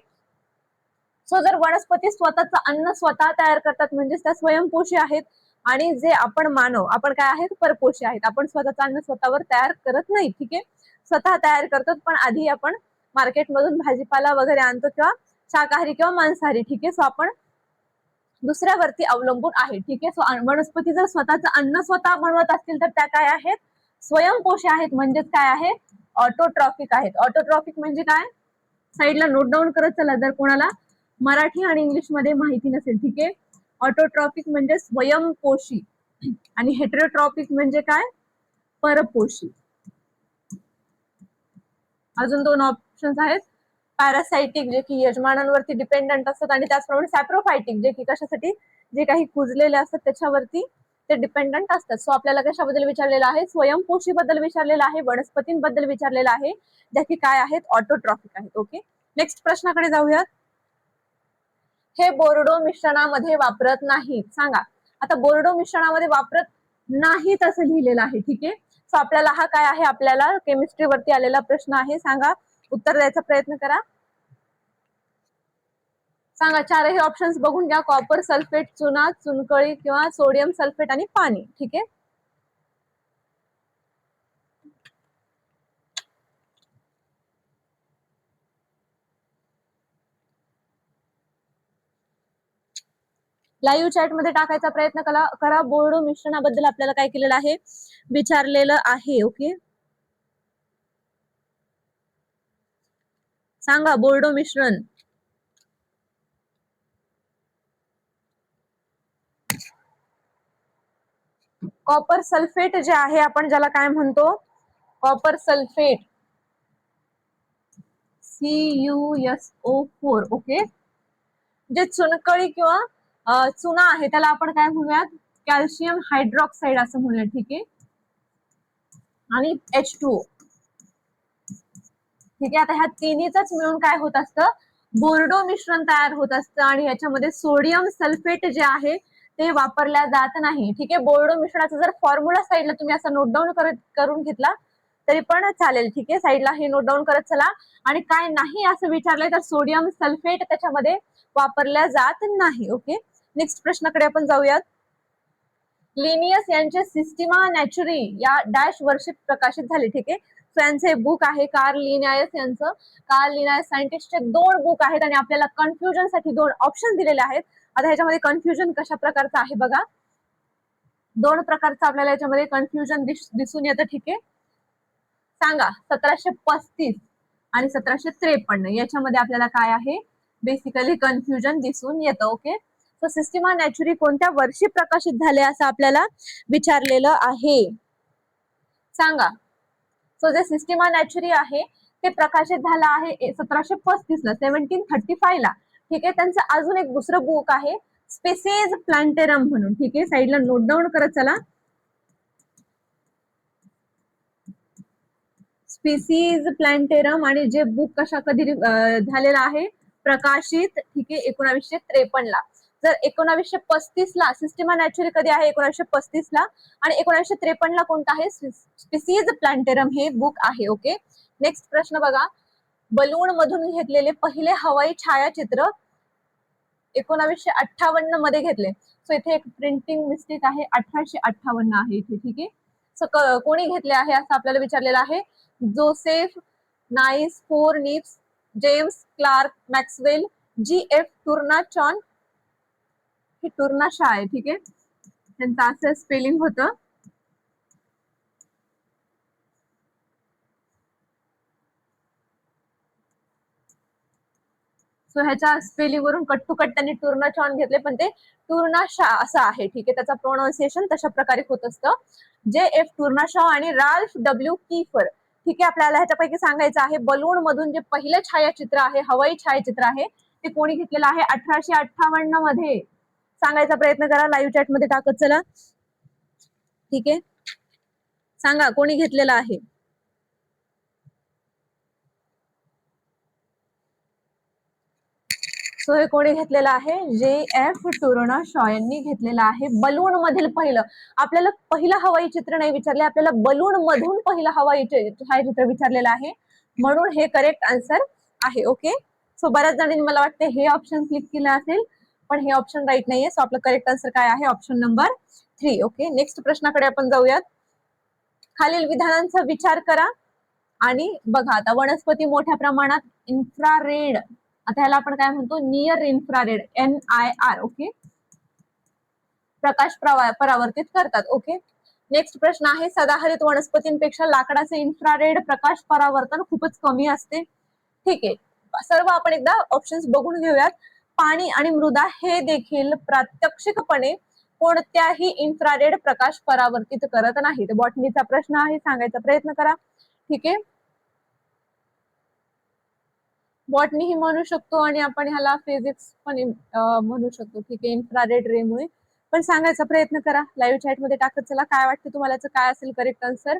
Speaker 1: सो जर वनस्पती स्वतःचं अन्न स्वतः तयार करतात म्हणजेच त्या स्वयंपोषी आहेत, आणि जे आपण मानव आपण काय आहेत, परपोषी आहेत. आपण स्वतःचं अन्न स्वतःवर तयार करत नाही. ठीक आहे, स्वतः तयार करतात पण आधी आपण मार्केटमधून भाजीपाला वगैरे आणतो किंवा शाकाहारी किंवा मांसाहारी. ठीक आहे, सो आपण दुसऱ्यावरती अवलंबून आहे. ठीक आहे, सो वनस्पती जर स्वतःचं अन्न स्वतः बनवत असतील तर त्या काय आहेत, स्वयंपोषी आहेत. म्हणजेच काय आहे, ऑटोट्रॉफिक आहेत. ऑटोट्रॉफिक म्हणजे काय, साईडला नोट डाऊन करत चला जर कोणाला मराठी आणि इंग्लिश मध्ये माहिती नसेल. ठीक आहे, ऑटोट्रॉफिक म्हणजे स्वयंपोषी आणि हेटेरोट्रॉफिक म्हणजे काय, परपोषी. अजून दोन ऑप्शन्स आहेत, पॅरासाइटिक जे की यजमानांवरती डिपेंडंट असतात आणि त्याचप्रमाणे सॅप्रोफायटिक जे की कशासाठी, जे काही कुजलेले असतात त्याच्यावरती ते डिपेंडंट असतात. सो आपल्याला कशाबद्दल विचारलेलं आहे, स्वयंपोषी बद्दल विचारलेलं आहे, वनस्पतींबद्दल विचारलेलं आहे, ज्या की काय आहेत, ऑटोट्रॉफिक आहेत. ओके, नेक्स्ट प्रश्नाकडे जाऊयात. हे बोर्डो मिश्रणामध्ये वापरत नाहीत. सांगा आता बोर्डो मिश्रणामध्ये वापरत नाहीत असं लिहिलेलं आहे. ठीक आहे, सो आपल्याला हा काय आहे, आपल्याला केमिस्ट्रीवरती आलेला प्रश्न आहे. सांगा, उत्तर द्यायचा प्रयत्न करा. सांगा, चारही ऑप्शन्स बघून घ्या. कॉपर सल्फेट, चुना, चुनकळी किंवा सोडियम सल्फेट आणि पाणी. ठीक आहे, लाईव्ह चॅट मध्ये टाकायचा प्रयत्न करा. बोर्डो मिश्रणाबद्दल आपल्याला काय केलेलं आहे, विचारलेलं आहे. ओके, सांगा बोर्डो मिश्रण. कॉपर सल्फेट जे आहे, आपण ज्याला काय म्हणतो, कॉपर सल्फेट, CuSO4. ओके, जे चुनकळी किंवा चुना आहे त्याला आपण काय म्हणूयात, कॅल्शियम हायड्रॉक्साईड असं म्हणूयात. ठीक आहे, आणि H2O. ठीक आहे, आता ह्या तिन्हीच मिळून काय होत असतं, बोर्डो मिश्रण तयार होत असतं आणि ह्याच्यामध्ये सोडियम सल्फेट जे आहे ते वापरल्या जात नाही. ठीक आहे, बोर्डो मिश्रणाचा जर फॉर्म्युला साईडला तुम्ही असं नोट डाऊन करून घेतला तरी पण चालेल. ठीक आहे, साईडला हे नोट डाऊन करत चला. आणि काय नाही असं विचारलंय तर सोडियम सल्फेट त्याच्यामध्ये वापरल्या जात नाही. ओके, नेक्स्ट प्रश्नाकडे आपण जाऊयात. लिनियस यांचे सिस्टिमा नॅचुरी या डॅश वर्षी प्रकाशित झाले. ठीक आहे, सो यांचे बुक आहे कार्ल लिनायस यांचं. कार्ल लिनायस सायंटिस्टचे 2 बुक आहेत आणि आपल्याला कन्फ्युजन साठी 2 ऑप्शन दिलेले आहेत. आता ह्याच्यामध्ये कन्फ्युजन कशा प्रकारचं आहे बघा, 2 प्रकारचं आपल्याला याच्यामध्ये कन्फ्युजन दिसून येतं. ठीक आहे, सांगा 1735 आणि 1753 याच्यामध्ये आपल्याला काय आहे, बेसिकली कन्फ्युजन दिसून येतं. ओके, सो सिस्टिमा नॅचुरी कोणत्या वर्षी प्रकाशित झाले असं आपल्याला विचारलेलं आहे. सांगा, सो जे सिस्टिमा नॅचुरी आहे ते प्रकाशित झालं आहे 1735 ला, 1735 ला. ठीक आहे, त्यांचं अजून एक दुसरं बुक आहे स्पेसीज प्लांटेरम म्हणून. ठीक आहे, साईडला नोट डाऊन करत चला. स्पीसीज प्लांटेरम आणि जे बुक कधी झालेलं आहे, प्रकाशित. ठीक आहे, 1953 ला. जर 1935 ला सिस्टिमा नॅचुरी कधी आहे, 1935 ला, आणि 1953 ला कोणतं आहे, स्पीसीज प्लांटेरम हे बुक आहे. ओके, नेक्स्ट प्रश्न बघा. बलून मधून घेतलेले पहिले हवाई छायाचित्र 1958 मध्ये घेतले. सो इथे एक प्रिंटिंग मिस्टेक आहे, 1858 आहे इथे. ठीक आहे, सो कोणी घेतले आहे असं आपल्याला विचारलेलं आहे. जोसेफ नाईस फोरनिप्स, James Clerk Maxwell, GF Tournachon. हे टुर्नाशा आहे. ठीक आहे, त्यांचं असं स्पेलिंग होतं. सो ह्याच्या स्पेलिंग वरून कट टू कट त्यांनी टुर्नाचॉन घेतले, पण ते टुर्नाशा असं आहे. ठीक आहे, त्याचा प्रोनाउन्सिएशन तशा प्रकारे होत असतं. JF टुर्नाशॉ आणि राल्फ W कीफर. ठीक आहे, आपल्याला ह्याच्यापैकी सांगायचं आहे बलून मधून जे पहिलं छायाचित्र आहे, हवाई छायाचित्र आहे, ते कोणी घेतलेलं आहे, 1858 मध्ये. सांगायचा प्रयत्न करा, लाईव्ह चॅट मध्ये टाकत चला. ठीक आहे, सांगा कोणी घेतलेला आहे. सो हे कोणी घेतलेलं आहे, JF टुर्नर शॉ यांनी घेतलेलं आहे. बलून मधील पहिलं, आपल्याला पहिलं हवाई चित्र नाही विचारले, आपल्याला बलून मधून पहिलं हवाई छायाचित्र विचारलेलं आहे, म्हणून हे करेक्ट आन्सर आहे. ओके, सो बऱ्याच जणांनी मला वाटतं हे ऑप्शन क्लिक केलं असेल, पण हे ऑप्शन राईट नाहीये. सो आपलं करेक्ट आन्सर काय आहे, ऑप्शन नंबर 3. ओके, नेक्स्ट प्रश्नाकडे आपण जाऊयात. खालील विधानांचा विचार करा आणि बघा. आता वनस्पती मोठ्या प्रमाणात इन्फ्रारेड, आता ह्याला आपण काय म्हणतो, नियर इन्फ्रारेड, NIR, ओके, प्रकाश परावर्तित करतात. ओके, नेक्स्ट प्रश्न आहे, सदाहरित वनस्पतींपेक्षा लाकडाचे इन्फ्रारेड प्रकाश परावर्तन खूपच कमी असते. ठीक आहे, सर्व आपण एकदा ऑप्शन्स बघून घेऊयात. पाणी आणि मृदा हे देखील प्रात्यक्षिकपणे कोणत्याही इन्फ्रारेड प्रकाश परावर्तित करत नाही. बॉटनीचा प्रश्न आहे, सांगायचा प्रयत्न करा. ठीक आहे, बॉटनी ही म्हणू शकतो आणि आपण ह्याला फिजिक्स पण म्हणू शकतो. ठीक आहे, इन्फ्रारेड रे मुळे, पण सांगायचा प्रयत्न करा. लाईव्ह चॅट मध्ये टाकत चला, काय वाटतं तुम्हाला काय असेल करेक्ट आन्सर.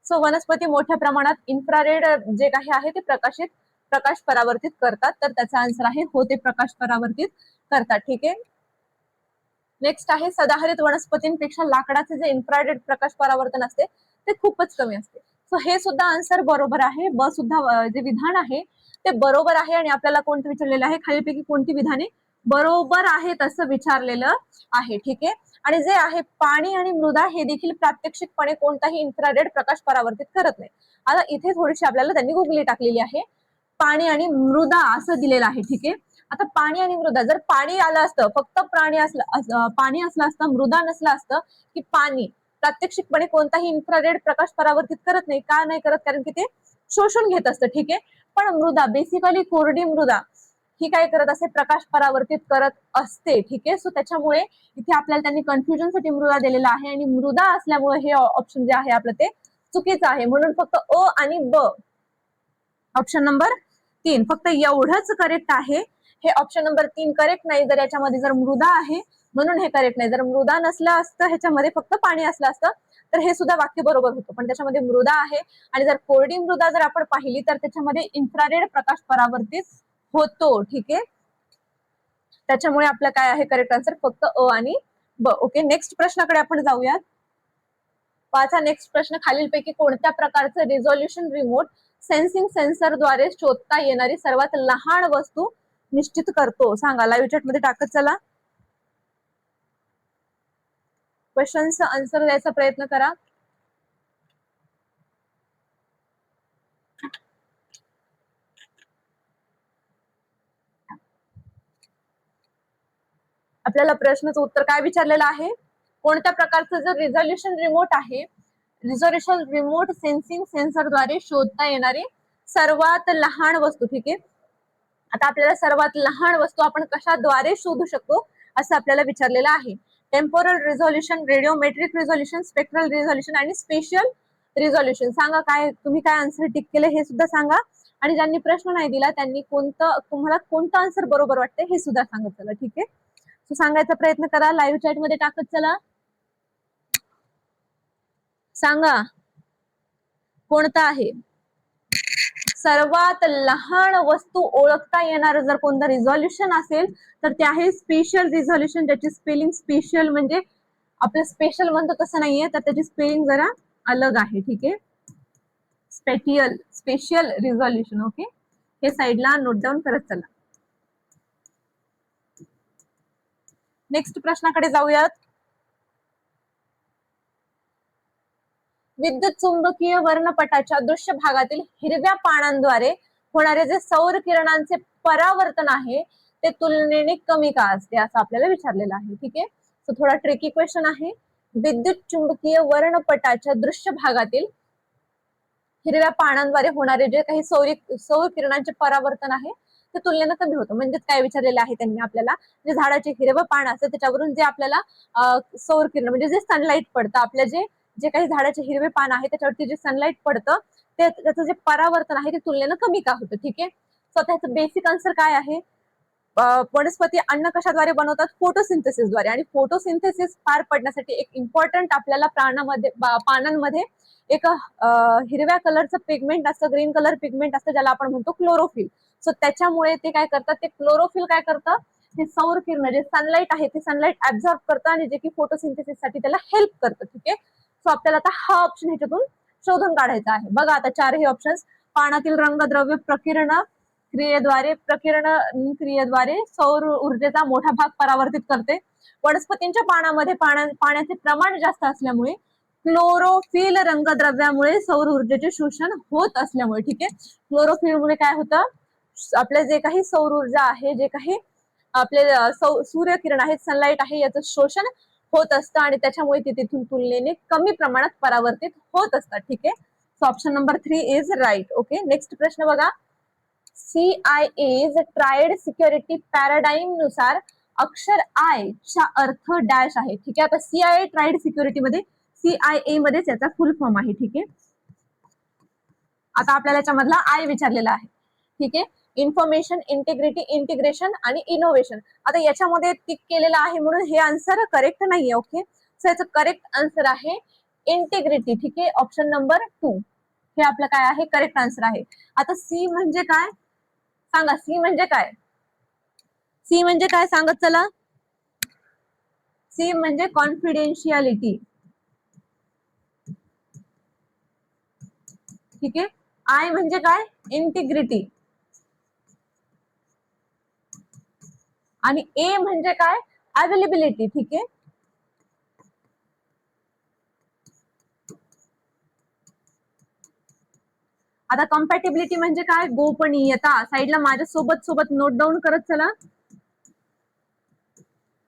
Speaker 1: सो वनस्पती मोठ्या प्रमाणात इन्फ्रारेड जे काही आहे ते प्रकाश परावर्तित करतात, तर त्याचा आन्सर आहे हो, ते प्रकाश परावर्तित करतात. ठीक आहे, नेक्स्ट आहे, सदाहरित वनस्पतींपेक्षा लाकडाचे जे इन्फ्रारेड प्रकाश परावर्तन असते ते खूपच कमी असते. सो हे सुद्धा आन्सर बरोबर आहे. ब सुद्धा जे विधान आहे ते बरोबर आहे. आणि आपल्याला कोणतं विचारलेलं आहे, खालीलपैकी कोणती विधाने बरोबर आहेत असं विचारलेलं आहे. ठीक आहे, आणि जे आहे पाणी आणि मृदा हे देखील प्रात्यक्षिकपणे कोणताही इन्फ्रारेड प्रकाश परावर्तित करत नाही. आता इथे थोडीशी आपल्याला त्यांनी गुगली टाकलेली आहे, पाणी आणि मृदा असं दिलेलं आहे. ठीक आहे, आता पाणी आणि मृदा, जर पाणी आलं असतं, फक्त पाणी असलं असतं, मृदा नसलं असतं, की पाणी प्रात्यक्षिकपणे कोणताही इन्फ्रारेड प्रकाश परावर्तित करत नाही. का नाही करत, कारण की ते शोषून घेत असतं. ठीक आहे, पण मृदा बेसिकली कोरडी मृदा ही काय करत असते, प्रकाश परावर्तित करत असते. ठीक आहे, सो त्याच्यामुळे इथे आपल्याला त्यांनी कन्फ्युजन साठी मृदा दिलेला आहे, आणि मृदा असल्यामुळे हे ऑप्शन जे आहे आपलं ते चुकीचं आहे. म्हणून फक्त अ आणि ब, ऑप्शन नंबर 3 फक्त एवढंच करेक्ट आहे. हे ऑप्शन नंबर 3 करेक्ट नाही, जर याच्यामध्ये जर मृदा आहे म्हणून हे करेक्ट नाही. जर मृदा नसलं असतं, ह्याच्यामध्ये फक्त पाणी असलं असतं, तर हे सुद्धा वाक्य बरोबर होतं, पण त्याच्यामध्ये मृदा आहे. आणि जर कोरडी मृदा जर आपण पाहिली तर त्याच्यामध्ये इन्फ्रारेड प्रकाश परावर्तित होतो. ठीक आहे, त्याच्यामुळे आपलं काय आहे करेक्ट आन्सर, फक्त अ आणि ब. ओके, नेक्स्ट प्रश्नाकडे आपण जाऊयात. पाचा नेक्स्ट प्रश्न, खालीलपैकी कोणत्या प्रकारचं रिझोल्युशन रिमोट सेन्सिंग सेन्सरद्वारे शोधता येणारी सर्वात लहान वस्तू निश्चित करतो, सांगा. लाईव्ह चॅट मध्ये टाकत चला, क्वेश्चनचा आन्सर द्यायचा प्रयत्न करा. आपल्याला प्रश्नाचं उत्तर काय विचारलेलं आहे, कोणत्या प्रकारचं जर रिझोल्युशन रिमोट आहे, रिझोल्युशन रिमोट सेन्सिंग सेन्सरद्वारे शोधता येणारी सर्वात लहान वस्तू. ठीक आहे, आता आपल्याला सर्वात लहान वस्तू आपण कशाद्वारे शोधू शकतो असं आपल्याला विचारलेलं आहे. Temporal resolution, radiometric resolution, spectral resolution आणि स्पेशियल रिझोल्युशन. सांगा काय, तुम्ही काय आन्सर टिक केले हे सुद्धा सांगा. आणि ज्यांनी प्रश्न नाही दिला त्यांनी तुम्हाला कोणतं आन्सर बरोबर वाटते हे सुद्धा सांगत चला. ठीक आहे, सो सांगायचा प्रयत्न करा, लाईव्ह चॅट मध्ये टाकत चला, सांगा कोणता आहे सर्वात लहान वस्तू ओळखता येणार जर कोणतं रिझोल्युशन असेल तर ते आहे स्पेशल रिझोल्युशन, ज्याची स्पेलिंग स्पेशल म्हणजे आपलं स्पेशल म्हणतो तसं नाहीये, तर त्याची स्पेलिंग जरा अलग आहे. ठीक आहे, स्पेशल रिझोल्युशन. ओके, हे साईडला नोट डाऊन करत चला. नेक्स्ट प्रश्नाकडे जाऊयात. विद्युत चुंबकीय वर्णपटाच्या दृश्य भागातील हिरव्या पानांद्वारे होणारे जे सौर किरणांचे परावर्तन आहे ते तुलनेने कमी का असते असं आपल्याला विचारलेलं आहे. ठीक आहे, सो थोडा ट्रिकी क्वेश्चन आहे. विद्युत चुंबकीय वर्णपटाच्या दृश्य भागातील हिरव्या पानांद्वारे होणारे जे काही सौर किरणांचे परावर्तन आहे ते तुलनेनं कमी होतं. म्हणजेच काय विचारलेलं आहे त्यांनी आपल्याला, जे झाडाचे हिरवं पान असतं त्याच्यावरून जे आपल्याला सौर किरण म्हणजे जे सनलाईट पडतं, आपल्या जे काही झाडाचे हिरवे पान आहे त्याच्यावरती जे सनलाईट पडतं ते त्याचं जे परावर्तन आहे ते तुलनेनं कमी का होतं. ठीक आहे, सो त्याचं बेसिक आन्सर काय आहे, वनस्पती अन्न कशाद्वारे बनवतात? फोटोसिंथेसिसद्वारे. आणि फोटोसिंथेसिस पार पडण्यासाठी एक इम्पॉर्टंट आपल्याला पानांमध्ये एक हिरव्या कलरचं पिगमेंट असतं, ग्रीन कलर पिगमेंट असतं, ज्याला आपण म्हणतो क्लोरोफिल. सो त्याच्यामुळे ते काय करतात, ते क्लोरोफिल काय करतं, हे सौर किरण जे सनलाईट आहे ते सनलाईट ऍब्झॉर्ब करतं आणि जे की फोटोसिंथेसिससाठी त्याला हेल्प करतं. ठीक आहे. सो आपल्याला आता हा ऑप्शन ह्याच्यातून शोधून काढायचा आहे. बघा आता चारही ऑप्शन्स. पानातील रंगद्रव्य प्रकिरण क्रियेद्वारे सौर ऊर्जेचा मोठा भाग परावर्तित करते. वनस्पतींच्या पानामध्ये पाण्याचे प्रमाण जास्त असल्यामुळे क्लोरोफिल रंगद्रव्यामुळे सौर ऊर्जेचे शोषण होत असल्यामुळे, ठीक आहे, क्लोरोफिलमुळे काय होतं, आपले जे काही सौर ऊर्जा आहे, जे काही आपले सूर्यकिरण आहेत, सनलाईट आहे, याचं शोषण होत असतं आणि त्याच्यामुळे ते तिथून तुलनेने कमी प्रमाणात परावर्तित होत असतात. ठीक आहे. So option number 3 is right. Okay. Next प्रश्न बघा. CIA ट्रायड सिक्युरिटी पॅराडाईम नुसार अक्षर आय चा अर्थ डॅश आहे. ठीक आहे. आता CIA ट्रायड सिक्युरिटी मध्ये CIA मध्येच याचा फुल फॉर्म आहे. ठीक आहे. आता आपल्याला याच्यामधला आय विचारलेला आहे. ठीक आहे. इन्फॉर्मेशन, इंटिग्रिटी, इंटिग्रेशन आणि इनोव्हेशन. आता याच्यामध्ये टिक केलेलं आहे म्हणून हे आन्सर करेक्ट नाहीये. ओके. सो याचं करेक्ट आन्सर आहे इंटिग्रिटी. ठीक आहे. ऑप्शन नंबर 2 हे आपलं काय आहे, करेक्ट आन्सर आहे. आता सी म्हणजे काय सांगा, सी म्हणजे काय, सी म्हणजे काय सांगत चला. सी म्हणजे कॉन्फिडेन्शियालिटी. ठीक आहे. आय म्हणजे काय, इंटिग्रिटी. आणि ए म्हणजे काय, अवेलेबिलिटी. ठीक आहे. आता कम्पॅटिबिलिटी म्हणजे काय, गोपनीयता. साईडला माझ्या सोबत नोट डाऊन करत चला.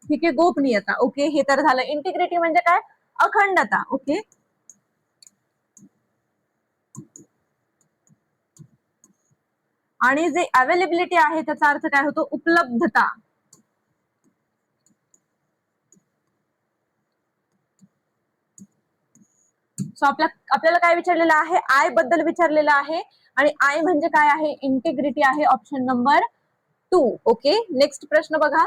Speaker 1: ठीक आहे. गोपनीयता. ओके. हे तर झालं. इंटिग्रिटी म्हणजे काय, अखंडता. ओके. आणि जे अवेलेबिलिटी आहे त्याचा अर्थ काय होतो, उपलब्धता. सो आपल्याला काय विचारलेलं आहे, आय बद्दल विचारलेलं आहे. आणि आय म्हणजे काय आहे, इंटिग्रिटी आहे. Option number 2. ओके. नेक्स्ट प्रश्न बघा.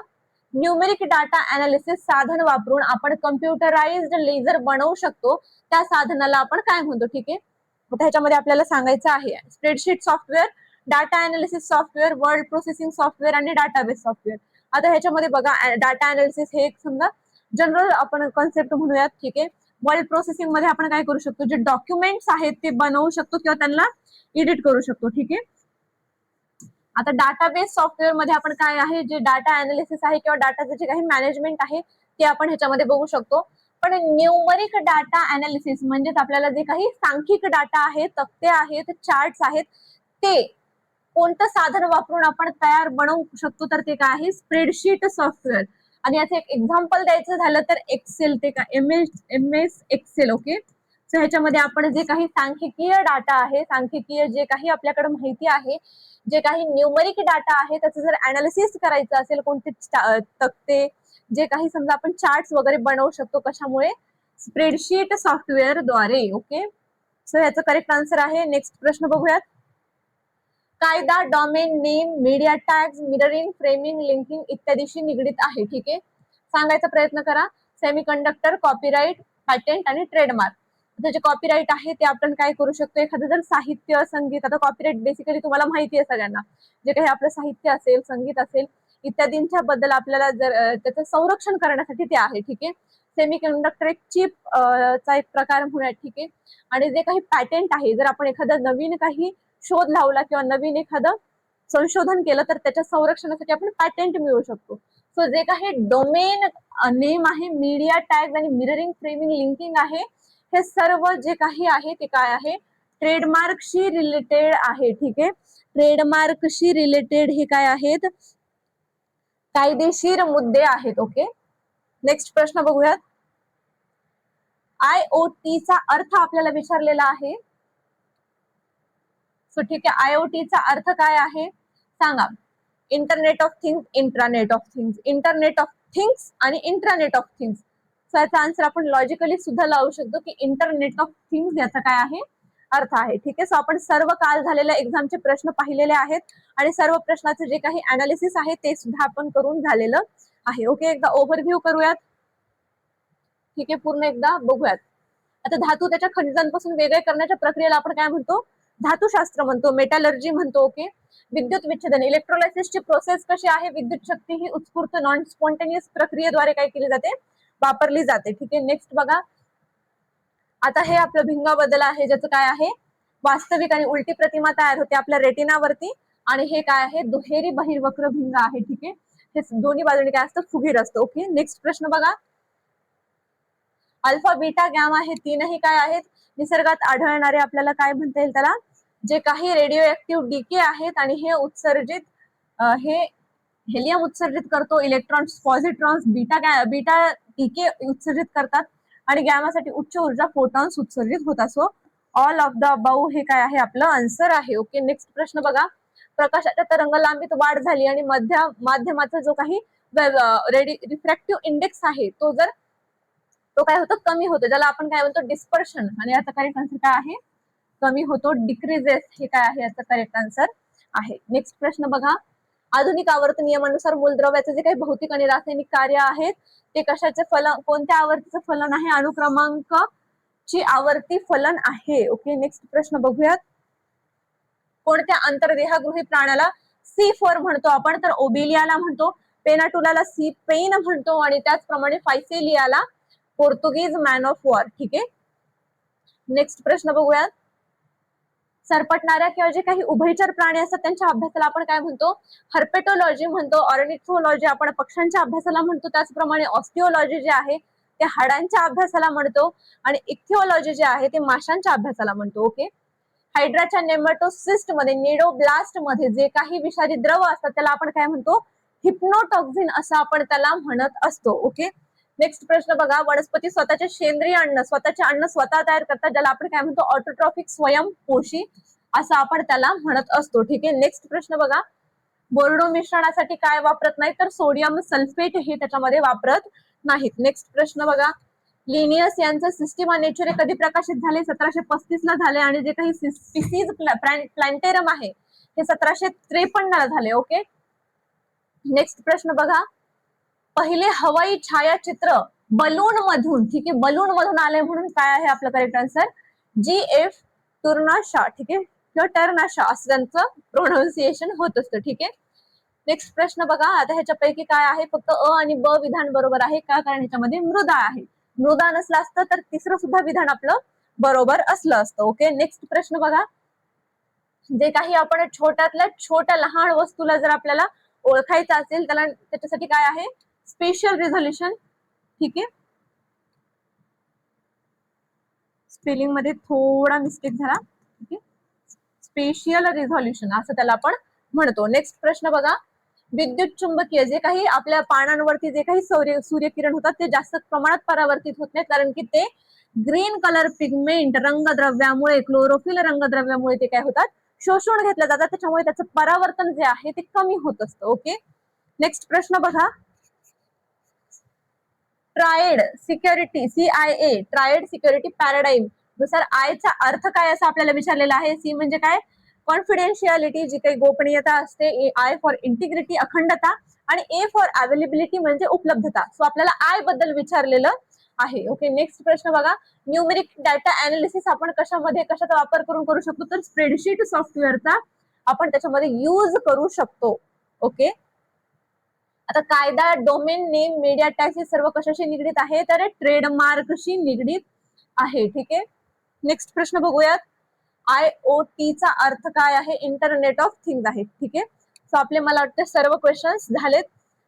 Speaker 1: न्यूमेरिक डाटा अनालिसिस साधन वापरून आपण कम्प्युटराइज्ड लेझर बनवू शकतो, त्या साधनाला आपण काय म्हणतो. ठीक आहे. ह्याच्यामध्ये आपल्याला सांगायचं आहे spreadsheet software, data analysis software, word processing software आणि डाटाबेस सॉफ्टवेअर. आता ह्याच्यामध्ये बघा, डाटा अनालिसिस हे एक समजा जनरल आपण कॉन्सेप्ट म्हणूयात. ठीक आहे. वर्ड प्रोसेसिंग मध्ये आपण काय करू शकतो, जे डॉक्युमेंट्स आहेत ते बनवू शकतो किंवा त्यांना एडिट करू शकतो. ठीक आहे. आता डाटाबेस सॉफ्टवेअर मध्ये आपण काय आहे, जे डाटा अनालिसिस आहे किंवा डाटाचे जे काही मॅनेजमेंट आहे ते आपण ह्याच्यामध्ये बघू शकतो. पण न्यूमरिक डाटा अनालिसिस म्हणजेच आपल्याला जे काही सांख्यिक डाटा आहे, तक्ते आहेत, चार्ट्स आहेत, ते कोणतं साधन वापरून आपण तयार बनवू शकतो, तर ते काय आहे, स्प्रेडशीट सॉफ्टवेअर. आणि याचं एक एक्झाम्पल द्यायचं झालं तर एक्सेल, ते काय MS एक्सेल. ओके. सो ह्याच्यामध्ये आपण जे काही सांख्यिकीय डाटा आहे, सांख्यिकीय जे काही आपल्याकडे माहिती आहे, जे काही न्यूमरिक डाटा आहे, त्याचं जर अनालिसिस करायचं असेल, कोणते तक्ते, जे काही समजा आपण चार्ट्स वगैरे बनवू शकतो, कशामुळे, स्प्रेडशीट सॉफ्टवेअर द्वारे. ओके. सो ह्याचं करेक्ट आन्सर आहे. नेक्स्ट प्रश्न बघूयात. कायदा domain name, media tags, mirroring, framing, linking इत्यादीशी निगडीत आहे. ठीक आहे. सांगायचा प्रयत्न करा. सेमीकंडक्टर, कॉपीराईट, पॅटेंट आणि ट्रेडमार्क. जे कॉपीराईट आहे ते आपण काय करू शकतो, एखादं जर साहित्य, संगीत, आता कॉपीराईट बेसिकली तुम्हाला माहिती आहे सगळ्यांना, जे काही आपलं साहित्य असेल, संगीत असेल, इत्यादींच्या बद्दल आपल्याला जर त्याचं संरक्षण करण्यासाठी ते आहे. ठीक आहे. सेमीकंडक्टर एक चिप चा एक प्रकार म्हणूया. ठीक आहे. आणि जे काही पॅटेंट आहे, जर आपण एखादं नवीन काही शोध लावला किंवा नवीन एखादं संशोधन केलं तर त्याच्या संरक्षणासाठी आपण पॅटेंट मिळवू शकतो. सो जे काही डोमेन नेम आहे, मीडिया टॅग आणि मिररिंग, फ्रेमिंग, लिंकिंग आहे, हे सर्व जे काही आहे ते काय आहे, ट्रेडमार्कशी रिलेटेड आहे. ठीक आहे. ट्रेडमार्कशी रिलेटेड हे काय आहेत, कायदेशीर मुद्दे आहेत. ओके. नेक्स्ट प्रश्न बघूयात. IoT चा अर्थ आपल्याला विचारलेला आहे. सो ठीक आहे. IoT चा अर्थ काय आहे सांगा. Internet of things, intranet of things, internet of things आणि इंट्रानेट ऑफ थिंग्स. सो याचा आन्सर आपण लॉजिकली सुद्धा लावू शकतो की इंटरनेट ऑफ थिंग्स याचा काय आहे, अर्थ आहे. ठीक आहे, सो आपण सर्व काल झालेल्या एक्झामचे प्रश्न पाहिलेले आहेत आणि सर्व प्रश्नाचे जे काही अनालिसिस आहे ते सुद्धा आपण करून झालेलं आहे. ओके, एकदा ओव्हरव्ह्यू करूयात. ठीक आहे, पूर्ण एकदा बघूयात. आता धातू त्याच्या खनिजांपासून वेगळे करण्याच्या प्रक्रियेला आपण काय म्हणतो? धातुशास्त्र म्हणतो, मेटलर्जी म्हणतो. ओके, विद्युत विच्छेदन इलेक्ट्रोलायसिसची प्रोसेस कशी आहे? विद्युत शक्ती ही उत्स्फूर्त नॉन स्पॉन्टेनियस प्रक्रियेद्वारे काय केली जाते? वापरली जाते. ठीक आहे, नेक्स्ट बघा. आता हे आपलं भिंगाबद्दल आहे, ज्याचं काय आहे? वास्तविक आणि उलटी प्रतिमा तयार होते आपल्या रेटिनावरती आणि हे काय आहे? दुहेरी बहिर्वक्र भिंग आहे. ठीक आहे, हे दोन्ही बाजूने काय असतं? फुगीर असतं. ओके, नेक्स्ट प्रश्न बघा. अल्फा बीटा गॅमा हे तीनही काय आहेत? निसर्गात आढळणारे आपल्याला काय म्हणता येईल त्याला? जे काही रेडिओ ऍक्टिव्ह डीके आहेत आणि हे उत्सर्जित हे हेलियम उत्सर्जित करतो, इलेक्ट्रॉन्स पॉझिट्रॉन्स बीटा डीके उत्सर्जित करतात आणि गॅमासाठी उच्च ऊर्जा फोटॉन्स उत्सर्जित होतात. So all of the above हे काय आहे? आपलं आन्सर आहे. ओके, नेक्स्ट प्रश्न बघा. प्रकाशाच्या तरंग लांबीत वाढ झाली आणि माध्यमाचा जो काही रिफ्रॅक्टिव्ह इंडेक्स आहे तो काय होतो? कमी होतो, ज्याला आपण काय म्हणतो? डिस्पर्शन. आणि याचा करेक्ट आन्सर काय आहे? कमी होतो, डिक्रीजेस हे काय आहे? याचा करेक्ट आन्सर आहे. नेक्स्ट प्रश्न बघा. आधुनिक आवर्त नियमानुसार मूलद्रव्याचे जे काही भौतिक आणि रासायनिक कार्य आहेत ते कशाचे फलन, कोणत्या आवर्तीचं फलन आहे? अणुक्रमांक ची आवर्ती फलन आहे. ओके, नेक्स्ट प्रश्न बघूयात. कोणत्या आंतरदेहगृही प्राण्याला सी फोर म्हणतो आपण? तर ओबिलियाला म्हणतो, पेनाटुलाला सी पेन म्हणतो आणि त्याचप्रमाणे फायसेलियाला पोर्तुगीज मॅन ऑफ वॉर. ठीक आहे, नेक्स्ट प्रश्न बघूयात. सरपटणाऱ्या किंवा जे काही उभयचर प्राणी असतात त्यांच्या अभ्यासाला आपण काय म्हणतो? हर्पेटोलॉजी म्हणतो. ऑर्निथोलॉजी आपण पक्ष्यांच्या अभ्यासाला म्हणतो. त्याचप्रमाणे ऑस्टिओलॉजी जे आहे ते हाडांच्या अभ्यासाला म्हणतो आणि इक्थिओलॉजी जे आहे ते माशांच्या अभ्यासाला म्हणतो. ओके, हायड्राच्या नेमॅटोसिस्ट मध्ये, निडोब्लास्ट मध्ये जे काही विषारी द्रव असतात त्याला आपण काय म्हणतो? हिप्नोटॉक्झिन असं आपण त्याला म्हणत असतो. ओके, नेक्स्ट प्रश्न बघा. वनस्पती स्वतःचे सेंद्रिय अन्न स्वतः तयार करतात, ज्याला आपण काय म्हणतो? ऑटोट्रॉफिक, स्वयंपोषी असं आपण त्याला म्हणत असतो. ठीक आहे, नेक्स्ट प्रश्न बघा. बोर्डो मिश्रणासाठी काय वापरत नाही? तर सोडियम सल्फेट हे त्याच्यामध्ये वापरत नाहीत. नेक्स्ट प्रश्न बघा. लिनियस यांचं सिस्टीम ऑफ नेचर कधी प्रकाशित झाले? 1735 ला झाले आणि जे काही स्पीसीज प्लॅन्टेरम आहे हे 1753 ला झाले. ओके, नेक्स्ट प्रश्न बघा. पहिले हवाई छायाचित्र बलून मधून, ठीक आहे, बलून मधून आले म्हणून काय आहे आपलं करेक्ट आन्सर? GF टुर्नाशा. ठीक आहे, किंवा टर्नाशा असं त्यांचं प्रोनाऊन्सिएशन होत असतं. ठीक आहे, नेक्स्ट प्रश्न बघा. आता ह्याच्यापैकी काय आहे? फक्त अ आणि ब विधान बरोबर आहे का? कारण ह्याच्यामध्ये मृदा आहे. मृदा नसलं असतं तर तिसरं सुद्धा विधान आपलं बरोबर असलं असतं. ओके, नेक्स्ट प्रश्न बघा. जे काही आपण छोट्यातल्या छोट्या लहान वस्तूला जर आपल्याला ओळखायचं असेल त्याला त्याच्यासाठी काय आहे? Special resolution. ठीक आहे, स्पेलिंग मध्ये थोडा मिस्टेक झाला. ठीक आहे, स्पेशल रिझोल्युशन असं त्याला आपण म्हणतो. नेक्स्ट प्रश्न बघा. विद्युत चुंबकीय जे काही आपल्या पानांवरती जे काही सूर्यकिरण होतात ते जास्त प्रमाणात परावर्तित होत नाहीत, कारण की ते ग्रीन कलर पिगमेंट रंगद्रव्यामुळे, क्लोरोफिल रंगद्रव्यामुळे ते काय होतात? शोषून घेतलं जातात, त्याच्यामुळे त्याचं परावर्तन जे आहे ते कमी होत असतं. ओके, नेक्स्ट प्रश्न बघा. Triad security, CIA triad security paradigm नुसार आयचा अर्थ काय असं आपल्याला विचारलेला आहे? सी म्हणजे काय? कॉन्फिडेन्शियालिटी, जी काही गोपनीयता असते. आय फॉर इंटिग्रिटी, अखंडता आणि ए फॉर अवेलेबिलिटी म्हणजे उपलब्धता. सो आपल्याला आय बद्दल विचारलेलं आहे. ओके, नेक्स्ट प्रश्न बघा. न्यूमेरिक डाटा अनालिसिस आपण कशाचा वापर करून करू शकतो? तर स्प्रेडशीट सॉफ्टवेअरचा आपण त्याच्यामध्ये यूज करू शकतो. ओके, आता कायदा, डोमेन नेम, मीडिया टॅक्स हे सर्व कशाशी निगडीत आहे? तर ट्रेडमार्कशी निगडीत आहे. ठीक आहे, नेक्स्ट प्रश्न बघूयात. IoT चा अर्थ काय आहे? इंटरनेट ऑफ थिंग्स आहे. ठीक आहे, सो आपले मला वाटतं सर्व क्वेश्चन्स झालेत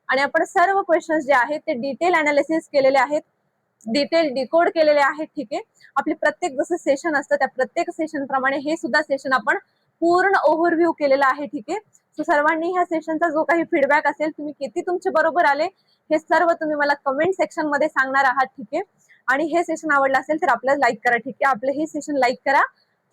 Speaker 1: आणि आपण सर्व क्वेश्चन्स जे आहेत ते डिटेल अनालिसिस केलेले आहेत, डिटेल डिकोड केलेले आहेत. ठीक आहे, आपले प्रत्येक जसं सेशन असतं त्या प्रत्येक सेशन प्रमाणे हे सुद्धा सेशन आपण पूर्ण ओव्हरव्ह्यू केलेला आहे. ठीक आहे, सो सर्वांनी ह्या सेशनचा जो काही फीडबॅक असेल, तुम्ही किती तुमचे बरोबर आले हे सर्व तुम्ही मला कमेंट सेक्शन मध्ये सांगणार आहात. ठीक आहे, आणि हे सेशन आवडलं असेल तर आपल्याला लाईक करा. ठीक आहे, आपलं हे सेशन लाईक करा,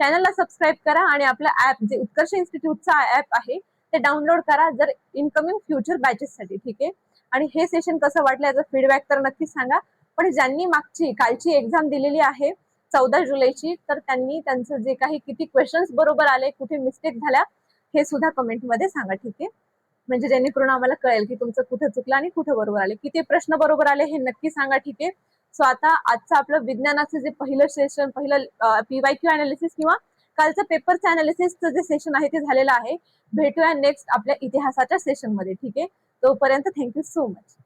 Speaker 1: चॅनलला सबस्क्राईब करा आणि आपलं ऍप जे उत्कर्ष इन्स्टिट्यूटचा ऍप आहे ते डाउनलोड करा जर इनकमिंग फ्युचर बॅचेस साठी. ठीक आहे, आणि हे सेशन कसं वाटलं याचा फीडबॅक तर नक्कीच सांगा. पण ज्यांनी कालची एक्झाम दिलेली आहे 14 जुलैची, तर त्यांनी त्यांचं जे काही किती क्वेश्चन्स बरोबर आले, कुठे मिस्टेक झाल्या, हे सुद्धा कमेंटमध्ये सांगा, ठीक आहे? म्हणजे जेणेकरून आम्हाला कळेल की तुमचं कुठं चुकलं आणि कुठं बरोबर आले. किती प्रश्न बरोबर आले हे नक्की सांगा, ठीक आहे? सो आता आजचं आपलं विज्ञानाचं जे पहिलं सेशन, पहिलं PYQ अनालिसिस किंवा कालचं पेपरचं अनालिसिसचं जे सेशन आहे ते झालेलं आहे. भेटूया नेक्स्ट आपल्या इतिहासाच्या सेशनमध्ये, ठीक आहे? तोपर्यंत थँक्यू सो मच.